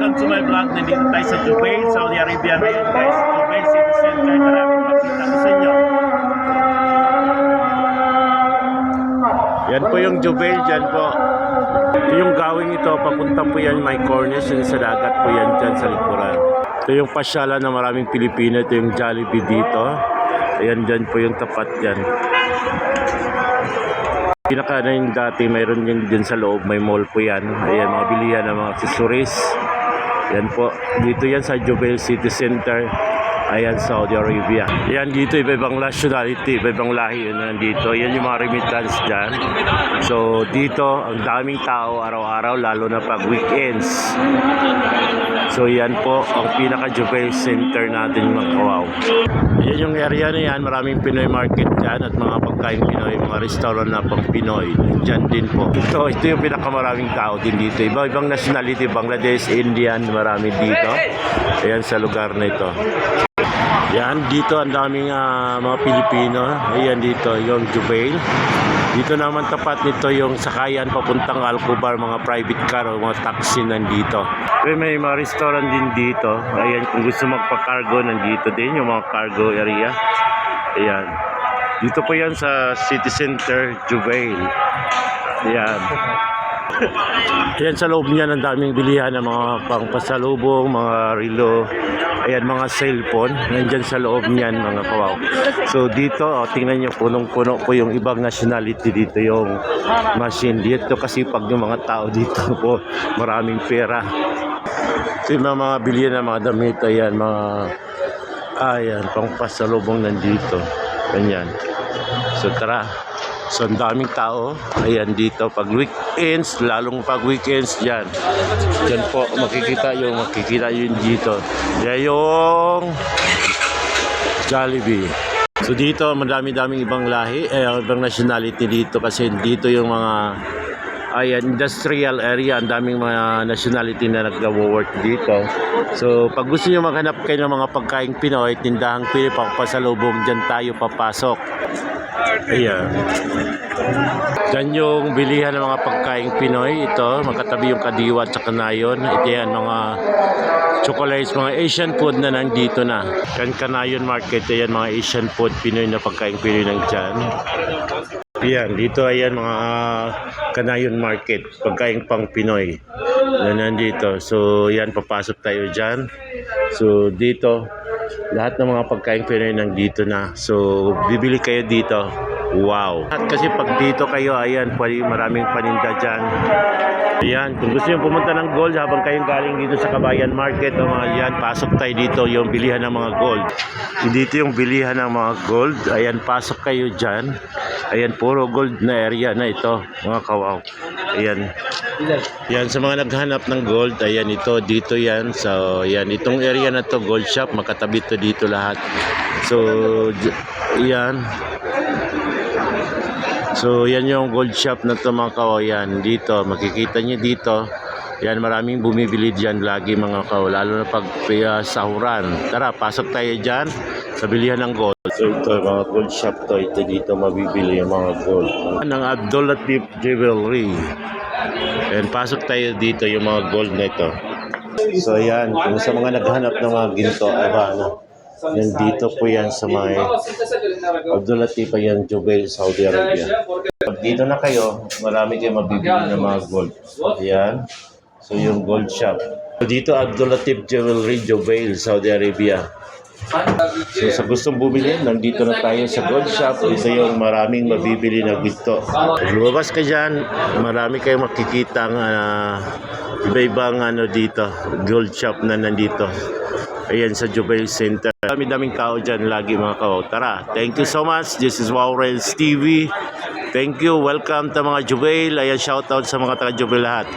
welcome to my vlog. Nandito tayo sa Jubail, Saudi Arabia ngayon guys. Jubail City Center, maraming makita ko sa inyo. Yan po yung Jubail, dyan po. Yung gawing ito, papunta po yan may cornice, yung sa dagat po yan dyan sa likuran. Ito yung pasyalan ng maraming Pilipino, ito yung Jollibee dito. Ayan, dyan po yung tapat dyan. Pinaka na yung dati, mayroon yung dyan sa loob, may mall po yan. Ayan, mga bilihan ng mga accessories. Yan po, dito yan sa Jubail City Center. Ayan, Saudi Arabia. Yan dito, iba-ibang nationality, iba-ibang lahi yun nandito. Yan yung mga remittance dyan. So, dito, ang daming tao araw-araw, lalo na pag weekends. So, yan po, ang pinaka-Jubail Center natin, mga kawaw. Yan yung area na yan, maraming Pinoy market dyan at mga pagkain Pinoy, mga restaurant na pang Pinoy. Dyan din po. Ito yung pinakamaraming tao din dito. Iba-ibang nationality, Bangladesh, Indian, marami dito. Ayan sa lugar na ito. Yan, dito ang daming mga Pilipino. Ayan dito, yung Jubail. Dito naman tapat nito yung sakayan papuntang Al-Kubar, mga private car o mga taxi nandito. May mga restaurant din dito. Ayan, kung gusto magpa-cargo, nandito din yung mga cargo area. Ayan. Dito po yan sa City Center, Jubail. Ayan. Ayan sa loob niyan ang daming bilihan ng mga pangpasalubong, mga relo, ayan mga cellphone, nandyan sa loob niyan mga kawaw. So dito, tingnan nyo, punong-puno po yung ibang nationality dito, yung machine dito kasi pag yung mga tao dito po, maraming pera. So yung mga bilihan ng mga damit, ayan, mga, ayan, pangpasalubong nandito, ganyan. So tara. So, ang daming tao. Ayan dito. Pag weekends, lalong pag weekends, dyan. Dyan po, makikita yun dito. Yan yung Jollibee. So, dito, madami-daming ibang lahi, ibang nationality dito. Kasi dito yung mga, ayan, industrial area. Ang daming mga nationality na nag-work dito. So, pag gusto nyo maghanap kayo ng mga pagkain Pinoy, tindahang Pinoy, pasalubong, dyan tayo papasok. Ayan. Diyan yung bilihan ng mga pagkaing Pinoy. Ito, magkatabi yung Kadiwa at Kanayon. Ito yan, mga chocolates, mga Asian food na nandito na. Kanayon Market, ayan, mga Asian food Pinoy na pagkaing Pinoy nandyan. Ayan, dito ayan, mga Kanayon Market, pagkaing pang Pinoy na nandito. So, yan, papasok tayo dyan. So, dito, lahat ng mga pagkain Pinoy nandito na. So, bibili kayo dito. Wow. At kasi pag dito kayo, ayan, maraming paninda dyan. Ayan, kung gusto nyo pumunta ng gold habang kayong galing dito sa Kabayan Market, o mga yan, pasok tayo dito, yung bilihan ng mga gold. Dito yung bilihan ng mga gold. Ayan, pasok kayo dyan. Ayan, puro gold na area na ito, mga kawaw. Ayan. Yan, sa mga naghanap ng gold, ayan ito, dito yan. So, yan, itong area na to, gold shop, makatabi to dito lahat. So, yan. So, yan yung gold shop na to mga kawaw. Yan, dito, makikita nyo dito. Yan, maraming bumibili dyan lagi mga kawaw, lalo na pag sahuran. Tara, pasok tayo dyan sa bilihan ng gold. So, ito, mga gold shop to. Ito dito, mabibili yung mga gold. Ng Abdul Latif Jewelry. Ayan, pasok tayo dito yung mga gold na ito. So, yan, kung sa mga naghanap ng mga ginto, ay ba, ano? Yan, dito po yan sa may Abdul Latif, yan, Jubail, Saudi Arabia. Pag dito na kayo, marami kayo mabibili ng mga gold. Yan. So, yung gold shop. So, dito, Abdul Latif Jewelry, Jubail, Saudi Arabia. So, sa gustong bumili, nandito na tayo sa gold shop. Ito yung maraming mabibili na ginto. Lumabas ka dyan, marami kayong makikita iba-ibang dito, gold shop na nandito. Ayan sa Jubail Center. Daming tao dyan lagi mga kawaw. Tara, thank you so much. This is Wow Rails TV. Thank you. Welcome to mga Jubail. Ayan, shoutout sa mga taga Jubail lahat.